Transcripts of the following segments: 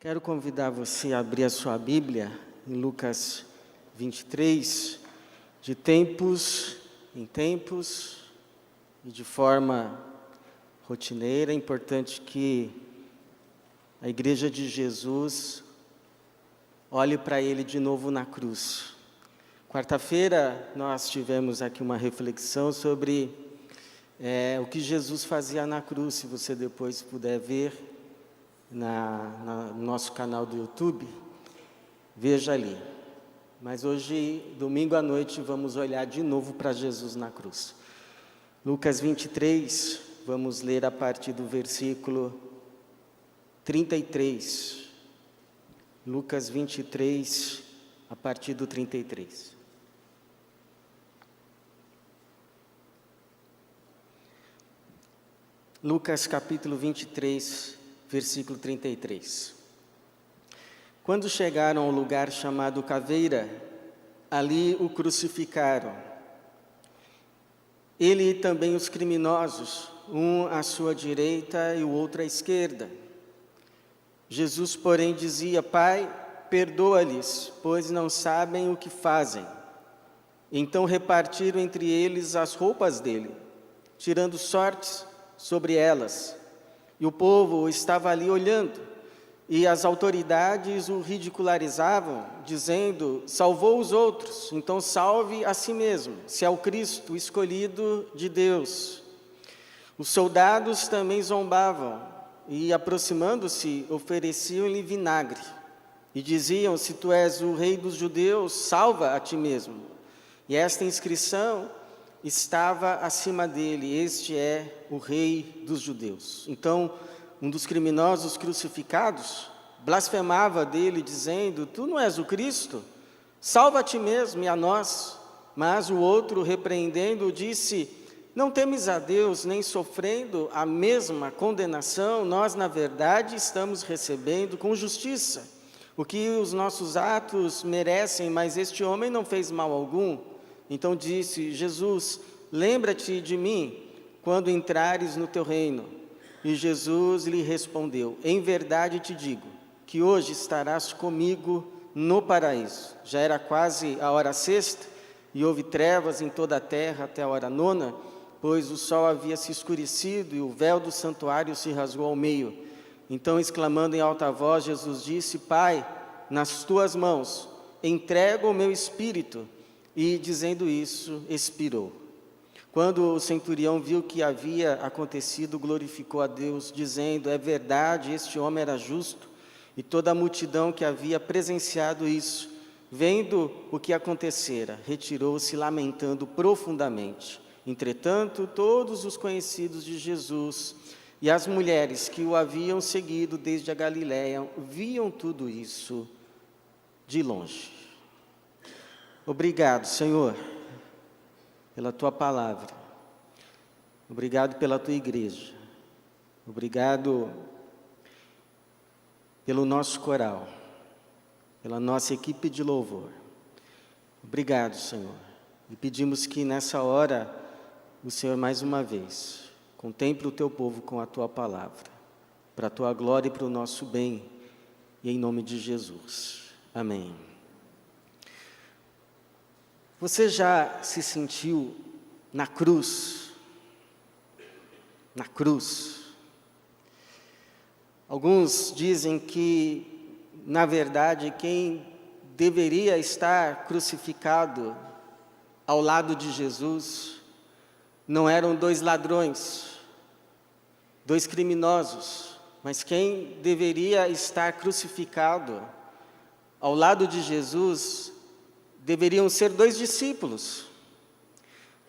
Quero convidar você a abrir a sua Bíblia em Lucas 23, de tempos em tempos e de forma rotineira. É importante que a Igreja de Jesus olhe para Ele de novo na cruz. Quarta-feira nós tivemos aqui uma reflexão sobre o que Jesus fazia na cruz. Se você depois puder ver no nosso canal do YouTube, veja ali. Mas hoje, domingo à noite, vamos olhar de novo para Jesus na cruz. Lucas 23, vamos ler a partir do versículo 33. Lucas 23, a partir do 33. Lucas capítulo 23, versículo 33. Quando chegaram ao lugar chamado Caveira, ali o crucificaram. Ele e também os criminosos, um à sua direita e o outro à esquerda. Jesus, porém, dizia: Pai, perdoa-lhes, pois não sabem o que fazem. Então repartiram entre eles as roupas dele, tirando sortes sobre elas. E o povo estava ali olhando, e as autoridades o ridicularizavam, dizendo: salvou os outros, então salve a si mesmo, se é o Cristo, o escolhido de Deus. Os soldados também zombavam, e aproximando-se, ofereciam-lhe vinagre, e diziam: se tu és o rei dos judeus, salva a ti mesmo. E esta inscrição estava acima dele: este é o rei dos judeus. Então, um dos criminosos crucificados blasfemava dele, dizendo: tu não és o Cristo? Salva a ti mesmo e a nós. Mas o outro, repreendendo, disse: não temes a Deus, nem sofrendo a mesma condenação, nós, na verdade, estamos recebendo com justiça o que os nossos atos merecem, mas este homem não fez mal algum. Então disse Jesus: lembra-te de mim quando entrares no teu reino. E Jesus lhe respondeu: em verdade te digo, que hoje estarás comigo no paraíso. Já era quase a hora sexta, e houve trevas em toda a terra até a hora nona, pois o sol havia se escurecido e o véu do santuário se rasgou ao meio. Então, exclamando em alta voz, Jesus disse: Pai, nas tuas mãos entrego o meu espírito. E, dizendo isso, expirou. Quando o centurião viu o que havia acontecido, glorificou a Deus, dizendo: é verdade, este homem era justo. E toda a multidão que havia presenciado isso, vendo o que acontecera, retirou-se lamentando profundamente. Entretanto, todos os conhecidos de Jesus e as mulheres que o haviam seguido desde a Galiléia viam tudo isso de longe. Obrigado, Senhor, pela Tua palavra. Obrigado pela Tua igreja. Obrigado pelo nosso coral, pela nossa equipe de louvor. Obrigado, Senhor. E pedimos que nessa hora o Senhor, mais uma vez, contemple o Teu povo com a Tua palavra, para a Tua glória e para o nosso bem, e em nome de Jesus. Amém. Você já se sentiu na cruz? Na cruz. Alguns dizem que, na verdade, quem deveria estar crucificado ao lado de Jesus não eram dois ladrões, dois criminosos, mas quem deveria estar crucificado ao lado de Jesus deveriam ser dois discípulos,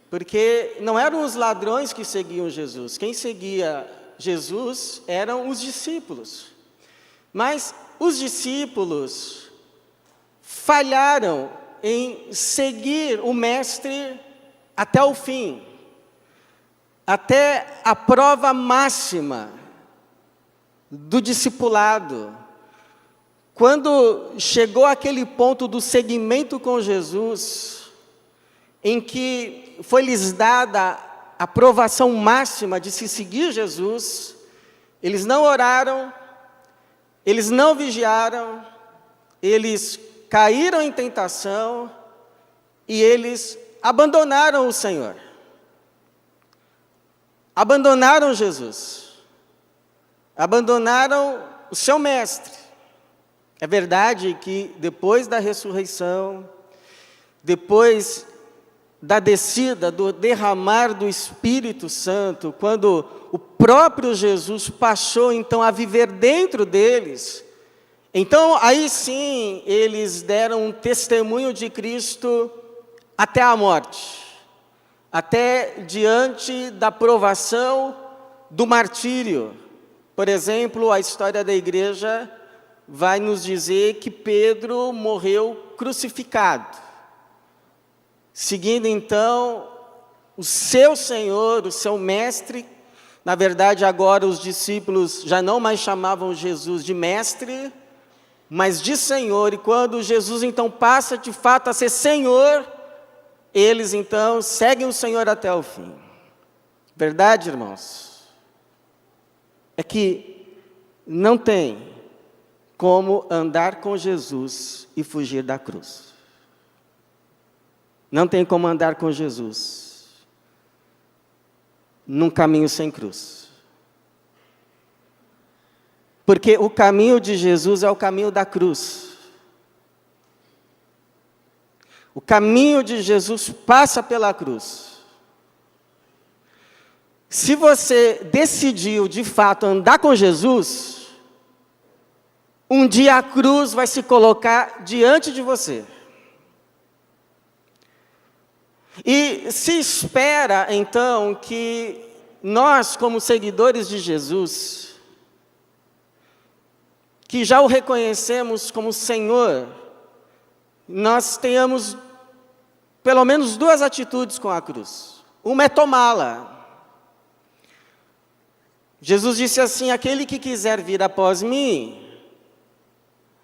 porque não eram os ladrões que seguiam Jesus. Quem seguia Jesus eram os discípulos, mas os discípulos falharam em seguir o Mestre até o fim, até a prova máxima do discipulado. Quando chegou aquele ponto do seguimento com Jesus, em que foi-lhes dada a provação máxima de se seguir Jesus, eles não oraram, eles não vigiaram, eles caíram em tentação e eles abandonaram o Senhor. Abandonaram Jesus. Abandonaram o seu mestre. É verdade que depois da ressurreição, depois da descida, do derramar do Espírito Santo, quando o próprio Jesus passou então a viver dentro deles, então aí sim eles deram um testemunho de Cristo até a morte, até diante da provação do martírio. Por exemplo, a história da igreja vai nos dizer que Pedro morreu crucificado, seguindo então o seu Senhor, o seu mestre. Na verdade, agora os discípulos já não mais chamavam Jesus de mestre, mas de Senhor. E quando Jesus então passa de fato a ser Senhor, eles então seguem o Senhor até o fim. Verdade, irmãos? É que não tem como andar com Jesus e fugir da cruz. Não tem como andar com Jesus num caminho sem cruz. Porque o caminho de Jesus é o caminho da cruz. O caminho de Jesus passa pela cruz. Se você decidiu de fato andar com Jesus, um dia a cruz vai se colocar diante de você. E se espera então que nós, como seguidores de Jesus, que já o reconhecemos como Senhor, nós tenhamos pelo menos duas atitudes com a cruz. Uma é tomá-la. Jesus disse assim: aquele que quiser vir após mim,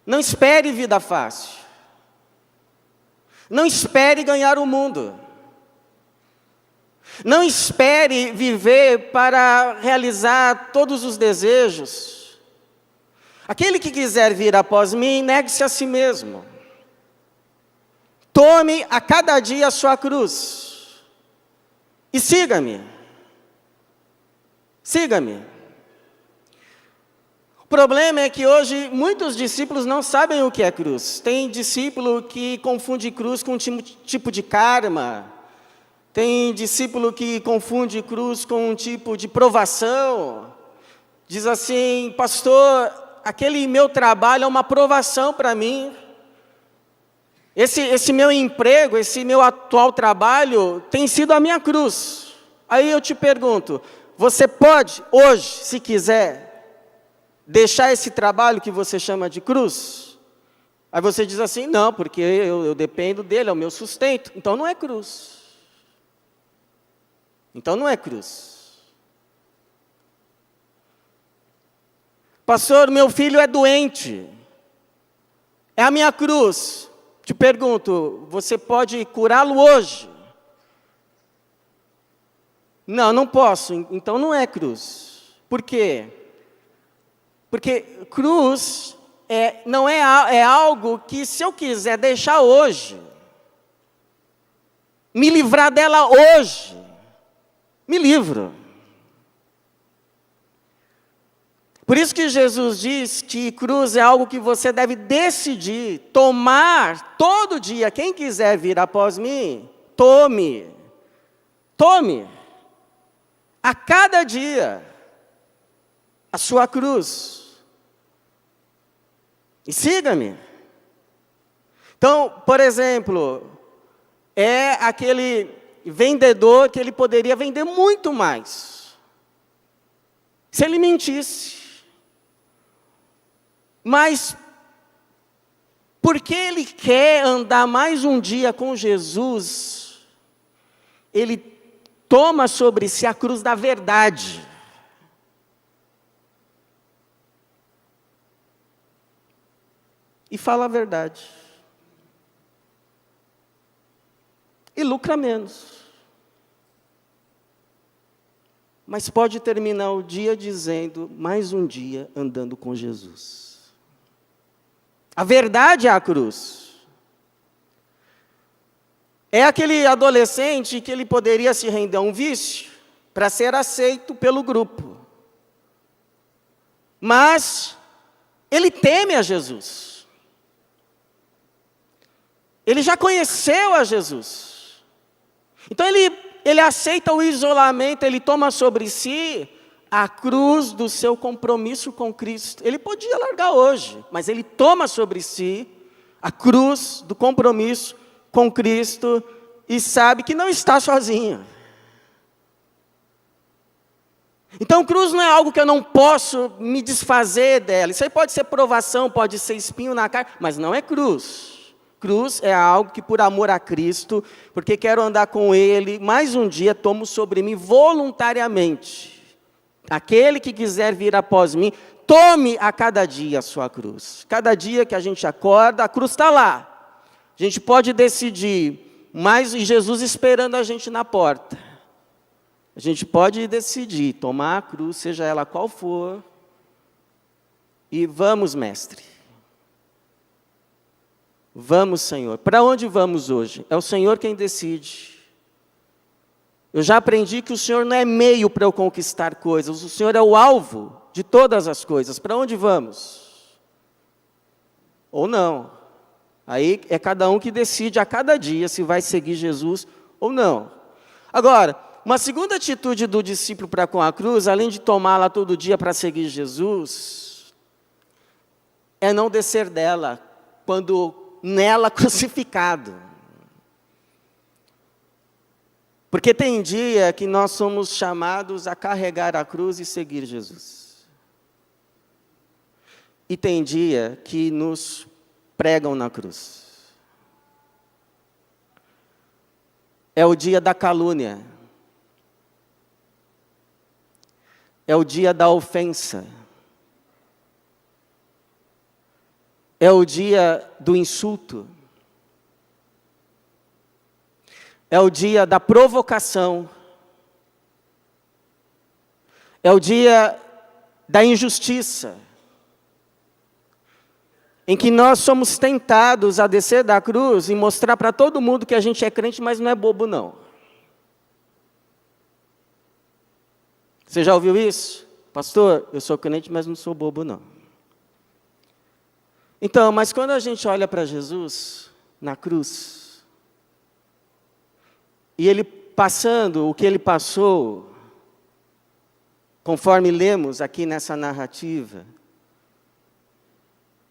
não espere vida fácil. Não espere ganhar o mundo. Não espere viver para realizar todos os desejos. Aquele que quiser vir após mim, negue-se a si mesmo. Tome a cada dia a sua cruz. E siga-me. Siga-me. O problema é que hoje muitos discípulos não sabem o que é cruz. Tem discípulo que confunde cruz com um tipo de karma. Tem discípulo que confunde cruz com um tipo de provação. Diz assim: pastor, aquele meu trabalho é uma provação para mim. Esse meu emprego, esse meu atual trabalho tem sido a minha cruz. Aí eu te pergunto, você pode hoje, se quiser, deixar esse trabalho que você chama de cruz? Aí você diz assim: não, porque eu dependo dele, é o meu sustento. Então não é cruz. Então não é cruz. Pastor, meu filho é doente. É a minha cruz. Te pergunto, você pode curá-lo hoje? Não, não posso. Então não é cruz. Por quê? Porque cruz não é algo que, se eu quiser deixar hoje, me livrar dela hoje, me livro. Por isso que Jesus diz que cruz é algo que você deve decidir, tomar todo dia. Quem quiser vir após mim, tome. Tome. A cada dia, a sua cruz. E siga-me. Então, por exemplo, é aquele vendedor que ele poderia vender muito mais se ele mentisse. Mas, porque ele quer andar mais um dia com Jesus, ele toma sobre si a cruz da verdade. E fala a verdade. E lucra menos. Mas pode terminar o dia dizendo: mais um dia andando com Jesus. A verdade é a cruz. É aquele adolescente que ele poderia se render a um vício para ser aceito pelo grupo. Mas ele teme a Jesus. Ele já conheceu a Jesus. Então ele aceita o isolamento, ele toma sobre si a cruz do seu compromisso com Cristo. Ele podia largar hoje, mas ele toma sobre si a cruz do compromisso com Cristo e sabe que não está sozinho. Então, cruz não é algo que eu não posso me desfazer dela. Isso aí pode ser provação, pode ser espinho na carne, mas não é cruz. Cruz é algo que, por amor a Cristo, porque quero andar com Ele, mais um dia tomo sobre mim voluntariamente. Aquele que quiser vir após mim, tome a cada dia a sua cruz. Cada dia que a gente acorda, a cruz está lá. A gente pode decidir, mas Jesus esperando a gente na porta. A gente pode decidir tomar a cruz, seja ela qual for, e vamos, mestre. Vamos, Senhor. Para onde vamos hoje? É o Senhor quem decide. Eu já aprendi que o Senhor não é meio para eu conquistar coisas, o Senhor é o alvo de todas as coisas. Para onde vamos? Ou não. Aí é cada um que decide a cada dia se vai seguir Jesus ou não. Agora, uma segunda atitude do discípulo para com a cruz, além de tomá-la todo dia para seguir Jesus, é não descer dela quando nela crucificado. Porque tem dia que nós somos chamados a carregar a cruz e seguir Jesus. E tem dia que nos pregam na cruz. É o dia da calúnia. É o dia da ofensa. É o dia do insulto. É o dia da provocação. É o dia da injustiça. Em que nós somos tentados a descer da cruz e mostrar para todo mundo que a gente é crente, mas não é bobo não. Você já ouviu isso? Pastor, eu sou crente, mas não sou bobo não. Então, mas quando a gente olha para Jesus na cruz, e Ele passando o que Ele passou, conforme lemos aqui nessa narrativa,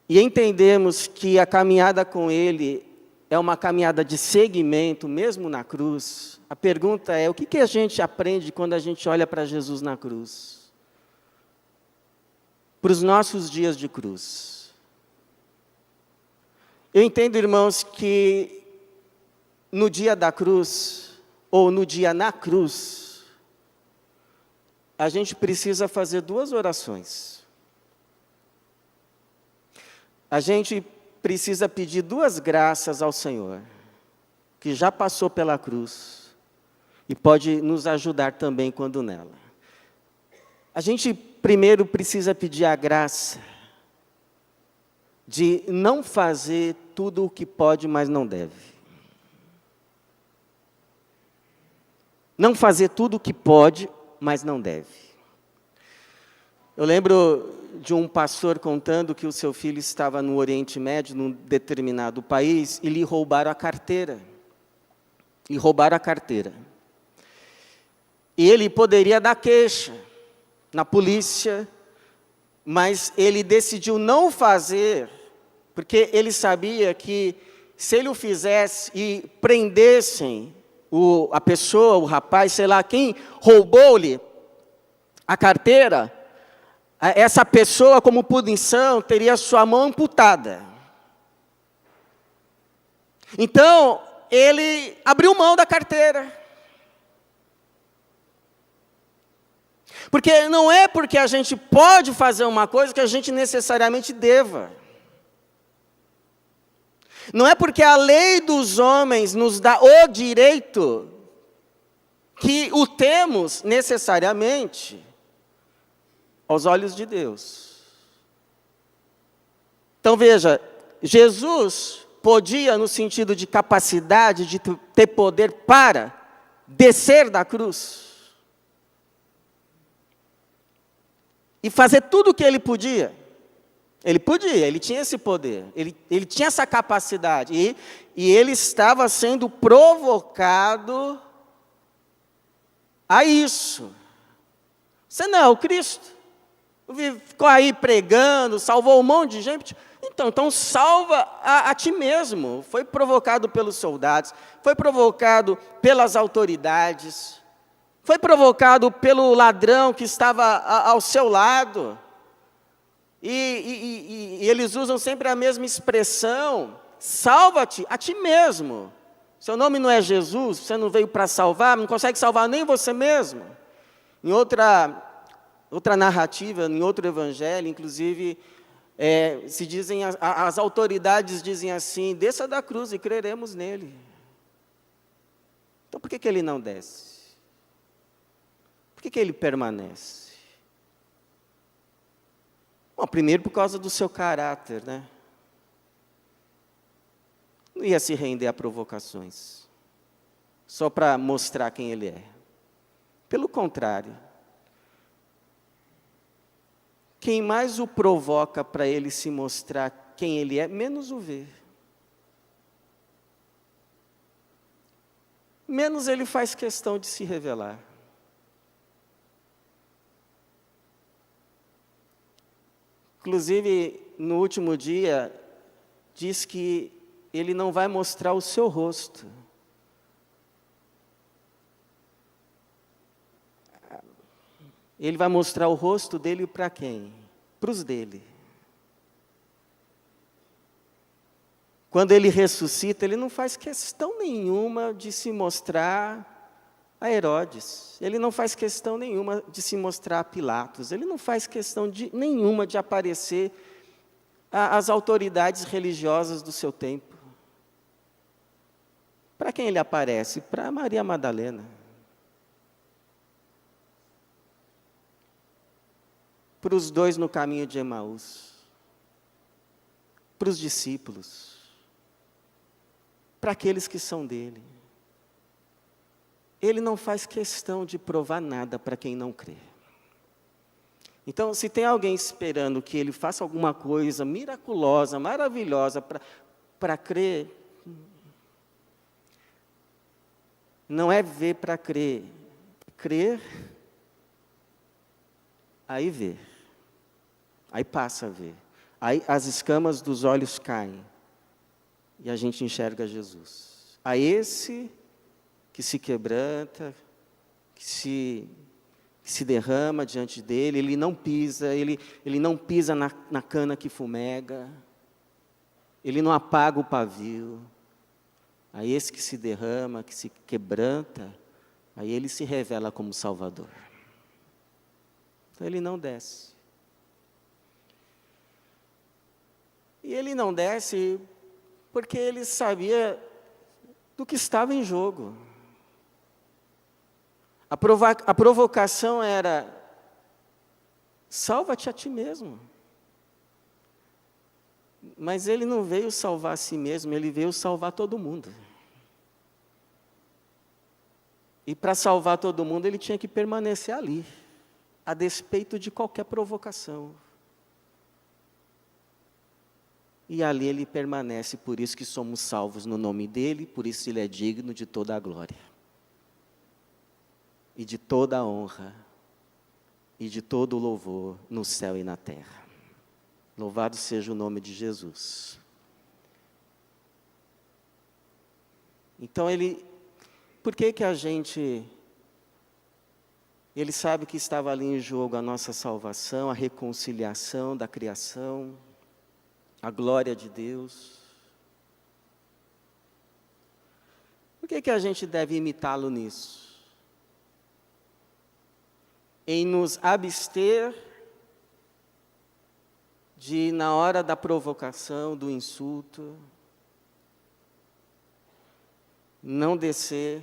e entendemos que a caminhada com Ele é uma caminhada de seguimento, mesmo na cruz, a pergunta é, o que a gente aprende quando a gente olha para Jesus na cruz? Para os nossos dias de cruz. Eu entendo, irmãos, que no dia da cruz, ou no dia na cruz, a gente precisa fazer duas orações. A gente precisa pedir duas graças ao Senhor, que já passou pela cruz, e pode nos ajudar também quando nela. A gente primeiro precisa pedir a graça de não fazer tudo o que pode, mas não deve. Não fazer tudo o que pode, mas não deve. Eu lembro de um pastor contando que o seu filho estava no Oriente Médio, num determinado país, e lhe roubaram a carteira. E roubaram a carteira. E ele poderia dar queixa na polícia, mas ele decidiu não fazer, porque ele sabia que se ele o fizesse e prendessem a pessoa, o rapaz, sei lá, quem roubou-lhe a carteira, essa pessoa, como punição, teria sua mão amputada. Então, ele abriu mão da carteira. Porque não é porque a gente pode fazer uma coisa que a gente necessariamente deva. Não é porque a lei dos homens nos dá o direito que o temos necessariamente aos olhos de Deus. Então veja, Jesus podia, no sentido de capacidade, de ter poder para descer da cruz e fazer tudo o que ele podia. Ele podia, ele tinha esse poder, ele tinha essa capacidade, e ele estava sendo provocado a isso. Você não é o Cristo? Ficou aí pregando, salvou um monte de gente. Então salva a ti mesmo. Foi provocado pelos soldados, foi provocado pelas autoridades, foi provocado pelo ladrão que estava ao seu lado. E eles usam sempre a mesma expressão: salva-te a ti mesmo. Seu nome não é Jesus, você não veio para salvar, não consegue salvar nem você mesmo. Em outra narrativa, em outro evangelho, inclusive, se dizem, as autoridades dizem assim: desça da cruz e creremos nele. Então por que ele não desce? Por que ele permanece? Bom, primeiro por causa do seu caráter, né? Não ia se render a provocações, só para mostrar quem ele é. Pelo contrário, quem mais o provoca para ele se mostrar quem ele é, menos o vê. Menos ele faz questão de se revelar. Inclusive, no último dia, diz que ele não vai mostrar o seu rosto. Ele vai mostrar o rosto dele para quem? Para os dele. Quando ele ressuscita, ele não faz questão nenhuma de se mostrar a Herodes. Ele não faz questão nenhuma de se mostrar a Pilatos. Ele não faz questão nenhuma de aparecer às autoridades religiosas do seu tempo. Para quem ele aparece? Para Maria Madalena. Para os dois no caminho de Emaús. Para os discípulos. Para aqueles que são dele. Ele não faz questão de provar nada para quem não crê. Então, se tem alguém esperando que ele faça alguma coisa miraculosa, maravilhosa para crer, não é ver para crer. Crer, aí vê. Aí passa a ver. Aí as escamas dos olhos caem. E a gente enxerga Jesus. A esse que se quebranta, que se derrama diante dele, ele não pisa, ele não pisa na cana que fumega, ele não apaga o pavio. A esse que se derrama, que se quebranta, aí ele se revela como Salvador. Então ele não desce. E ele não desce porque ele sabia do que estava em jogo. A provocação era: salva-te a ti mesmo. Mas ele não veio salvar a si mesmo, ele veio salvar todo mundo. E para salvar todo mundo, ele tinha que permanecer ali, a despeito de qualquer provocação. E ali ele permanece, por isso que somos salvos no nome dele, por isso ele é digno de toda a glória. E de toda a honra, e de todo o louvor no céu e na terra. Louvado seja o nome de Jesus. Então por que a gente, ele sabe que estava ali em jogo a nossa salvação, a reconciliação da criação, a glória de Deus. Por que a gente deve imitá-lo nisso? Em nos abster de, na hora da provocação, do insulto, não descer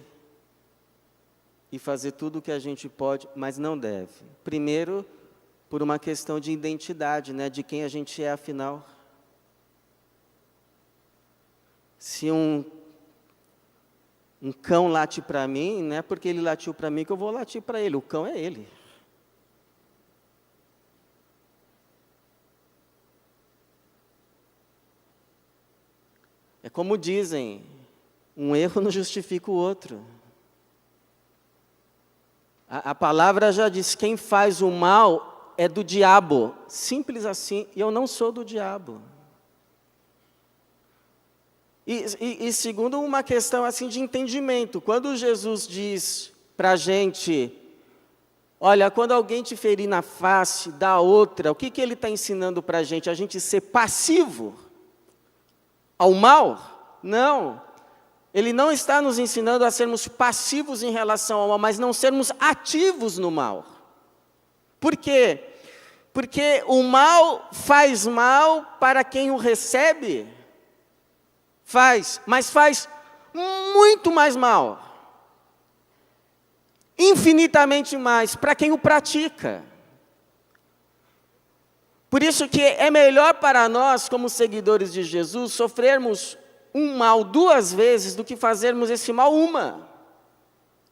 e fazer tudo o que a gente pode, mas não deve. Primeiro, por uma questão de identidade, né, de quem a gente é, afinal. Se um cão late para mim, não é porque ele latiu para mim que eu vou latir para ele. O cão é ele. É como dizem, um erro não justifica o outro. A palavra já diz, quem faz o mal é do diabo. Simples assim, e eu não sou do diabo. E segundo uma questão assim de entendimento, quando Jesus diz para a gente, olha, quando alguém te ferir na face, dá outra, o que ele está ensinando para a gente ser passivo ao mal? Não. Ele não está nos ensinando a sermos passivos em relação ao mal, mas não sermos ativos no mal. Por quê? Porque o mal faz mal para quem o recebe. Mas faz muito mais mal. Infinitamente mais para quem o pratica. Por isso que é melhor para nós, como seguidores de Jesus, sofrermos um mal 2 vezes do que fazermos esse mal uma.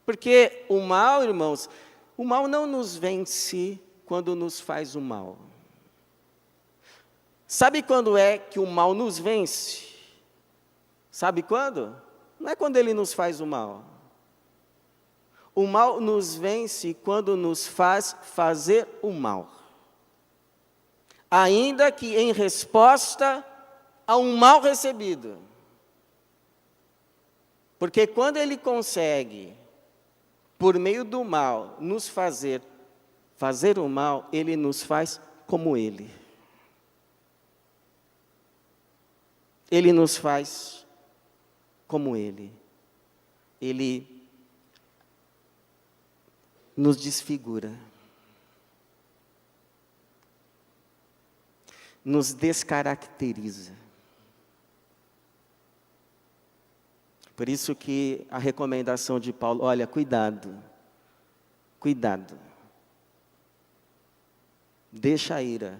Porque o mal, irmãos, o mal não nos vence quando nos faz o mal. Sabe quando é que o mal nos vence? Sabe quando? Não é quando ele nos faz o mal. O mal nos vence quando nos faz fazer o mal. Ainda que em resposta a um mal recebido. Porque quando ele consegue, por meio do mal, nos fazer o mal, ele nos faz como ele. Ele nos faz como ele. Ele nos desfigura. Nos descaracteriza. Por isso que a recomendação de Paulo, olha, cuidado, cuidado. Deixa a ira.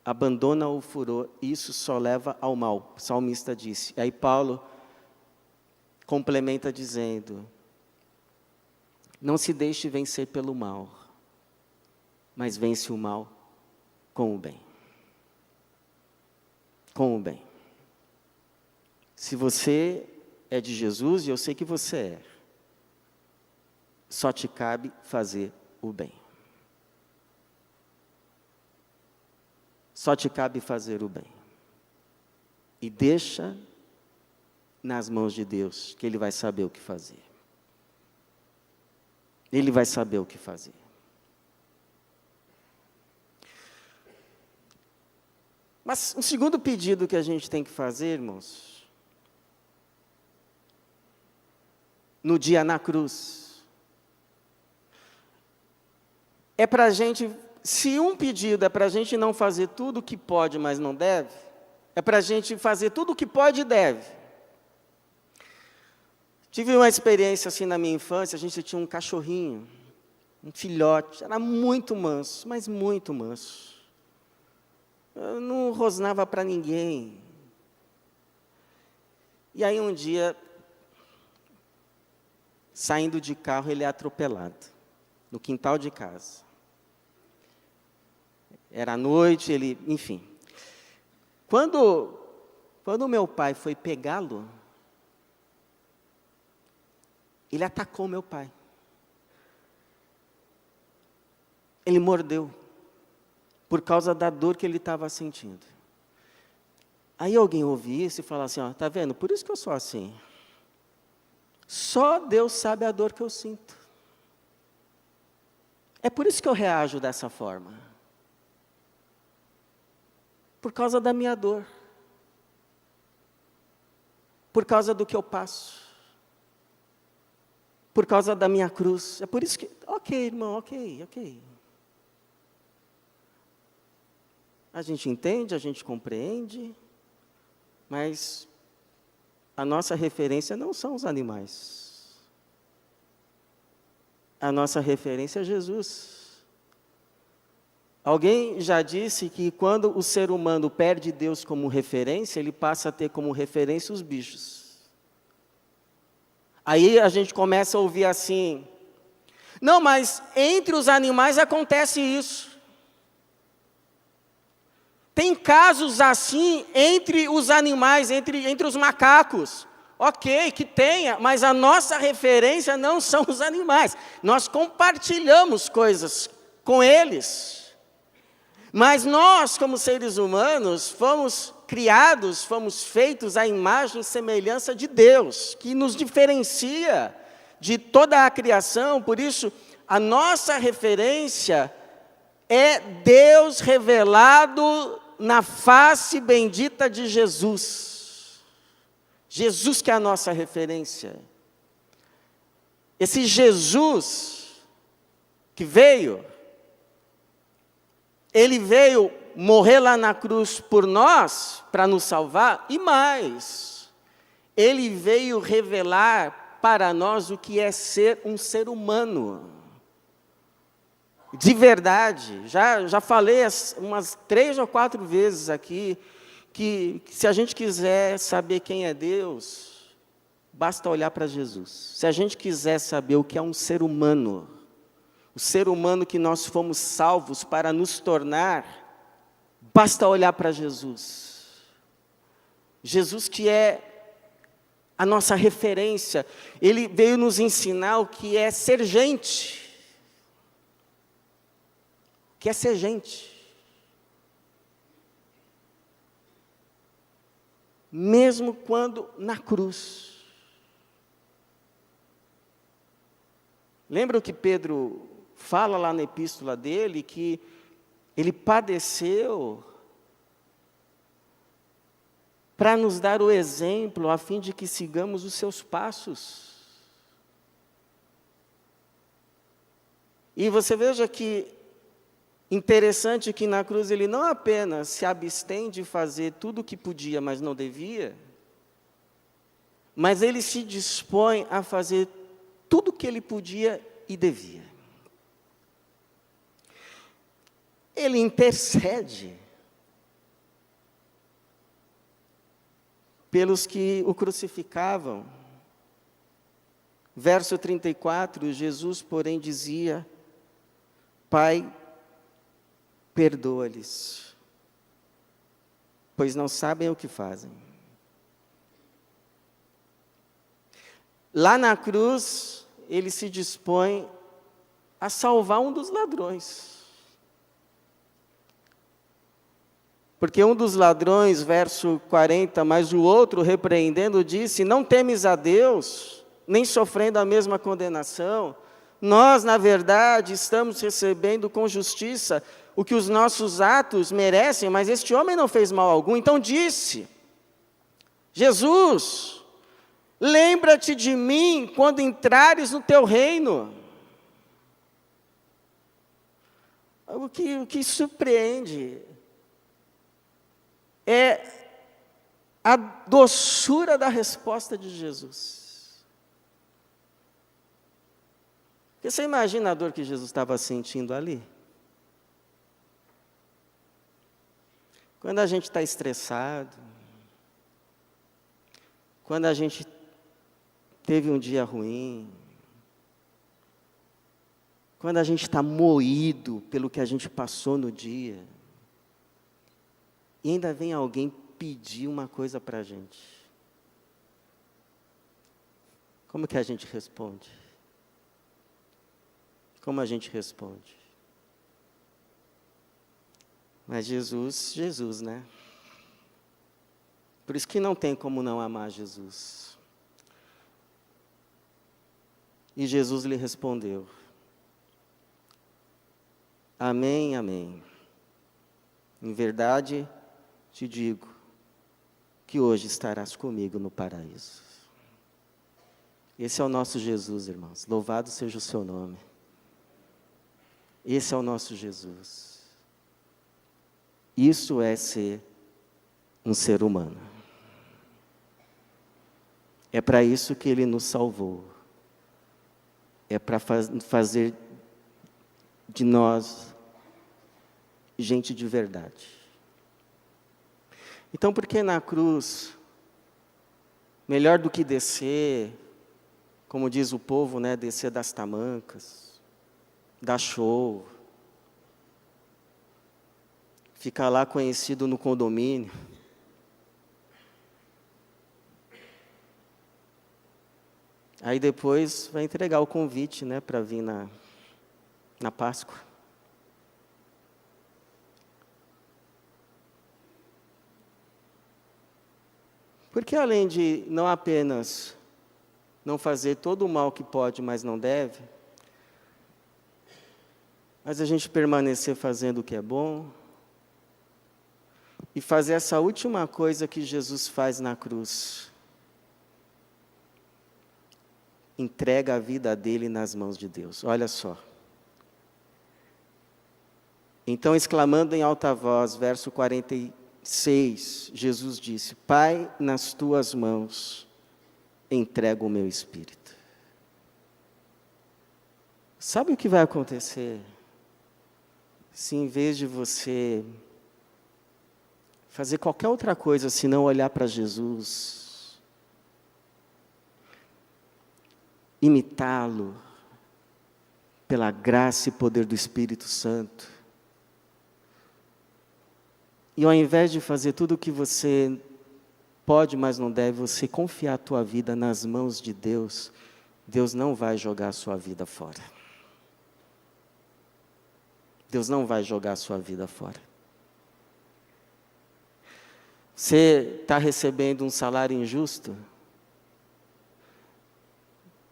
Abandona o furor, isso só leva ao mal, o salmista disse. E aí Paulo complementa dizendo, não se deixe vencer pelo mal, mas vence o mal com o bem. Com o bem. Se você é de Jesus, e eu sei que você é, só te cabe fazer o bem. Só te cabe fazer o bem. E deixa nas mãos de Deus, que Ele vai saber o que fazer. Ele vai saber o que fazer. Mas um segundo pedido que a gente tem que fazer, irmãos, no dia na cruz, é para a gente, se um pedido é para a gente não fazer tudo o que pode, mas não deve, é para a gente fazer tudo o que pode e deve. Tive uma experiência assim na minha infância, a gente tinha um cachorrinho, um filhote, era muito manso, mas muito manso. Eu não rosnava para ninguém. E aí um dia, saindo de carro, ele é atropelado, no quintal de casa. Era noite, enfim. Quando meu pai foi pegá-lo, ele atacou meu pai. Ele mordeu, por causa da dor que ele estava sentindo. Aí alguém ouve isso e fala assim, ó, tá vendo? Por isso que eu sou assim. Só Deus sabe a dor que eu sinto. É por isso que eu reajo dessa forma. Por causa da minha dor. Por causa do que eu passo. Por causa da minha cruz. É por isso que... Ok, irmão, ok. A gente entende, a gente compreende, mas a nossa referência não são os animais. A nossa referência é Jesus. Alguém já disse que quando o ser humano perde Deus como referência, ele passa a ter como referência os bichos. Aí a gente começa a ouvir assim: não, mas entre os animais acontece isso. Tem casos assim entre os animais, entre os macacos. Ok, que tenha, mas a nossa referência não são os animais. Nós compartilhamos coisas com eles. Mas nós, como seres humanos, fomos criados, fomos feitos à imagem e semelhança de Deus, que nos diferencia de toda a criação. Por isso, a nossa referência é Deus revelado na face bendita de Jesus. Jesus que é a nossa referência. Esse Jesus que veio, ele veio morrer lá na cruz por nós, para nos salvar, e mais, ele veio revelar para nós o que é ser um ser humano. De verdade, já falei umas 3 ou 4 vezes aqui, que se a gente quiser saber quem é Deus, basta olhar para Jesus. Se a gente quiser saber o que é um ser humano, o ser humano que nós fomos salvos para nos tornar, basta olhar para Jesus. Jesus que é a nossa referência, ele veio nos ensinar o que é ser gente. O que é ser gente. Mesmo quando na cruz. Lembra o que Pedro fala lá na epístola dele, que ele padeceu para nos dar o exemplo, a fim de que sigamos os seus passos. E você veja que interessante que na cruz ele não apenas se abstém de fazer tudo o que podia, mas não devia, mas ele se dispõe a fazer tudo o que ele podia e devia. Ele intercede pelos que o crucificavam. Verso 34, Jesus, porém, dizia: Pai, perdoa-lhes, pois não sabem o que fazem. Lá na cruz, ele se dispõe a salvar um dos ladrões. Porque um dos ladrões, verso 40, mas o outro, repreendendo, disse: não temes a Deus, nem sofrendo a mesma condenação. Nós, na verdade, estamos recebendo com justiça o que os nossos atos merecem, mas este homem não fez mal algum. Então disse: Jesus, lembra-te de mim quando entrares no teu reino. O que surpreende é a doçura da resposta de Jesus. Porque você imagina a dor que Jesus estava sentindo ali? Quando a gente está estressado, quando a gente teve um dia ruim, quando a gente está moído pelo que a gente passou no dia, e ainda vem alguém pedir uma coisa para a gente. Como que a gente responde? Como a gente responde? Mas Jesus, né? Por isso que não tem como não amar Jesus. E Jesus lhe respondeu: Amém, amém. Em verdade te digo que hoje estarás comigo no paraíso. Esse é o nosso Jesus, irmãos. Louvado seja o seu nome. Esse é o nosso Jesus. Isso é ser um ser humano. É para isso que Ele nos salvou. É para fazer de nós gente de verdade. Então, por que na cruz, melhor do que descer, como diz o povo, né, descer das tamancas, dar show, ficar lá conhecido no condomínio, aí depois vai entregar o convite, né, para vir na Páscoa. Porque além de não apenas não fazer todo o mal que pode, mas não deve, mas a gente permanecer fazendo o que é bom, e fazer essa última coisa que Jesus faz na cruz. Entrega a vida dele nas mãos de Deus. Olha só. Então, exclamando em alta voz, verso 46, Jesus disse: Pai, nas tuas mãos entrego o meu espírito. Sabe o que vai acontecer se em vez de você fazer qualquer outra coisa senão olhar para Jesus, imitá-lo pela graça e poder do Espírito Santo, e ao invés de fazer tudo o que você pode, mas não deve, você confiar a tua vida nas mãos de Deus, Deus não vai jogar a sua vida fora. Deus não vai jogar a sua vida fora. Você está recebendo um salário injusto?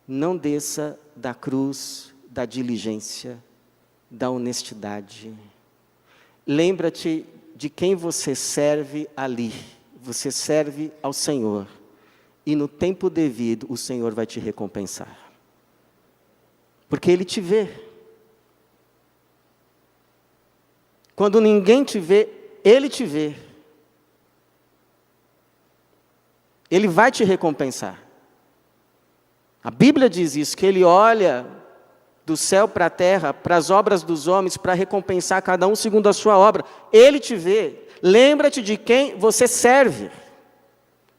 Não desça da cruz da diligência, da honestidade. Lembra-te de quem você serve ali. Você serve ao Senhor. E no tempo devido, o Senhor vai te recompensar. Porque Ele te vê. Quando ninguém te vê, Ele te vê. Ele vai te recompensar. A Bíblia diz isso, que Ele olha do céu para a terra, para as obras dos homens, para recompensar cada um segundo a sua obra. Ele te vê. Lembra-te de quem você serve.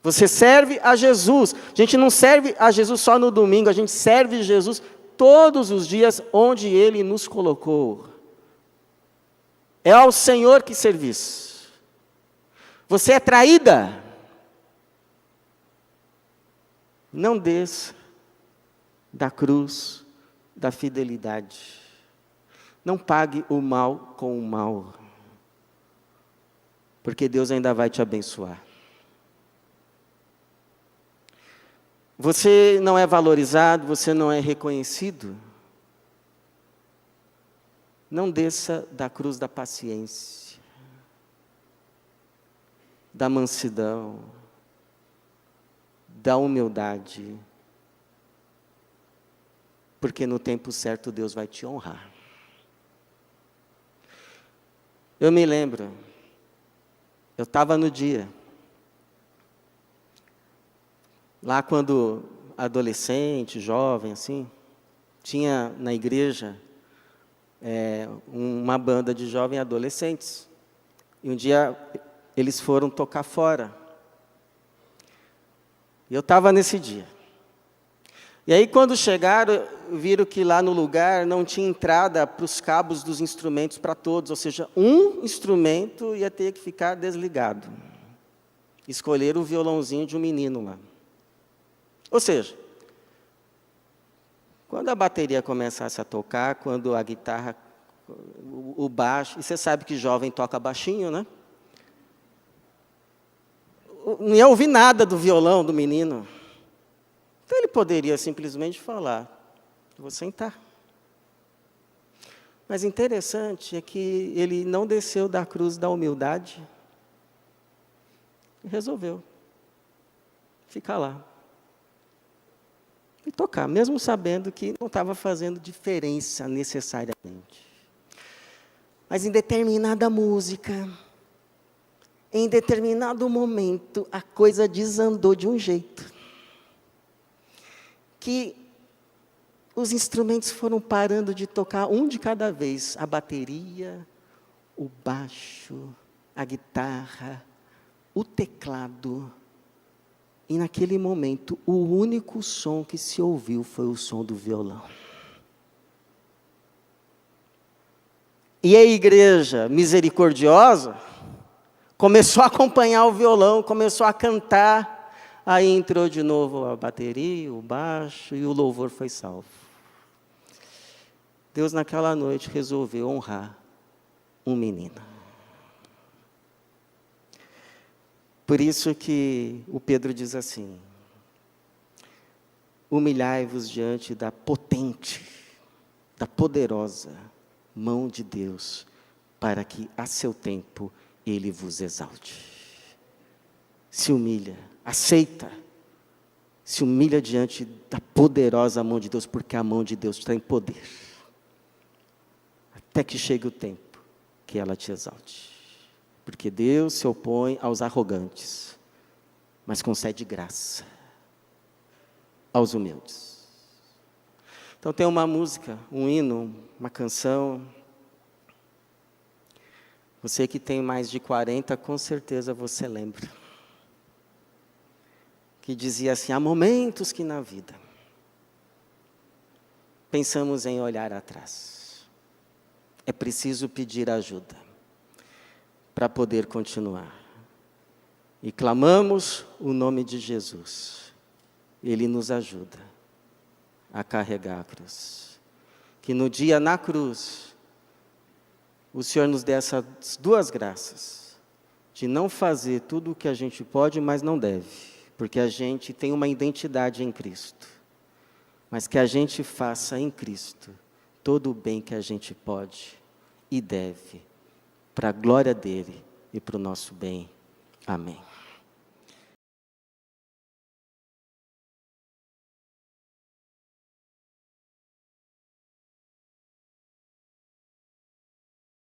Você serve a Jesus. A gente não serve a Jesus só no domingo, a gente serve Jesus todos os dias onde Ele nos colocou. É ao Senhor que servis. Você é traída? Não desça da cruz da fidelidade. Não pague o mal com o mal. Porque Deus ainda vai te abençoar. Você não é valorizado, você não é reconhecido. Não desça da cruz da paciência, da mansidão, da humildade. Porque no tempo certo Deus vai te honrar. Eu me lembro, eu estava no dia, lá quando adolescente, jovem, assim, tinha na igreja uma banda de jovens adolescentes. E um dia eles foram tocar fora. E eu estava nesse dia. E aí quando chegaram, viram que lá no lugar não tinha entrada para os cabos dos instrumentos para todos. Ou seja, um instrumento ia ter que ficar desligado. Escolheram o violãozinho de um menino lá. Ou seja, quando a bateria começasse a tocar, quando a guitarra, o baixo, e você sabe que jovem toca baixinho, né? Não ia ouvir nada do violão do menino. Então ele poderia simplesmente falar: vou sentar. Mas interessante é que ele não desceu da cruz da humildade e resolveu ficar lá e tocar, mesmo sabendo que não estava fazendo diferença necessariamente. Mas em determinada música, em determinado momento, a coisa desandou de um jeito que os instrumentos foram parando de tocar, um de cada vez. A bateria, o baixo, a guitarra, o teclado. E naquele momento, o único som que se ouviu foi o som do violão. E a igreja misericordiosa começou a acompanhar o violão, começou a cantar. Aí entrou de novo a bateria, o baixo, e o louvor foi salvo. Deus naquela noite resolveu honrar um menino. Por isso que o Pedro diz assim: humilhai-vos diante da potente, da poderosa mão de Deus, para que a seu tempo Ele vos exalte. Se humilha, aceita, se humilha diante da poderosa mão de Deus, porque a mão de Deus está em poder, até que chegue o tempo que ela te exalte. Porque Deus se opõe aos arrogantes, mas concede graça aos humildes. Então tem uma música, um hino, uma canção. Você que tem mais de 40, com certeza você lembra. Que dizia assim: há momentos que na vida pensamos em olhar atrás. É preciso pedir ajuda para poder continuar. E clamamos o nome de Jesus. Ele nos ajuda a carregar a cruz. Que no dia na cruz, o Senhor nos dê essas duas graças. De não fazer tudo o que a gente pode, mas não deve. Porque a gente tem uma identidade em Cristo. Mas que a gente faça em Cristo todo o bem que a gente pode e deve, para a glória dele e para o nosso bem. Amém.